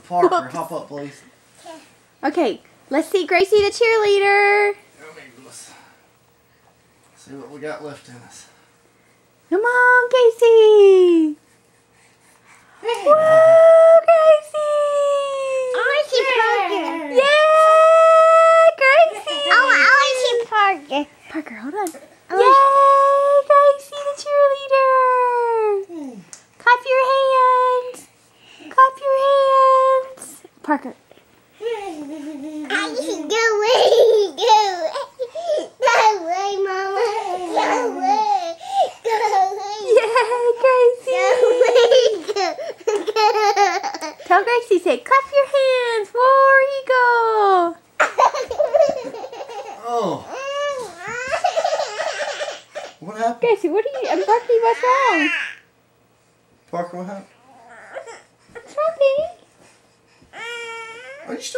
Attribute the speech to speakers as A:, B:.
A: Parker, hop up, please.
B: Okay, let's see Gracie the cheerleader.
A: Let's see what we got left in us.
B: Come on, Casey. Whoa, Gracie.
C: I want to see Parker.
B: Yay, Gracie.
C: I want to see Parker.
B: Parker, hold on. Yay, Gracie the cheerleader. Clap your hands. Clap your hands. Parker.
C: Go away, Mama. Go away.
B: Yay, Gracie. Tell Gracie, say, clap your hands. War Eagle.
A: Oh. What happened?
B: Gracie, what are you? I'm Parker, what's wrong?
A: Parker, what happened?
B: What's wrong, baby?
A: Are you still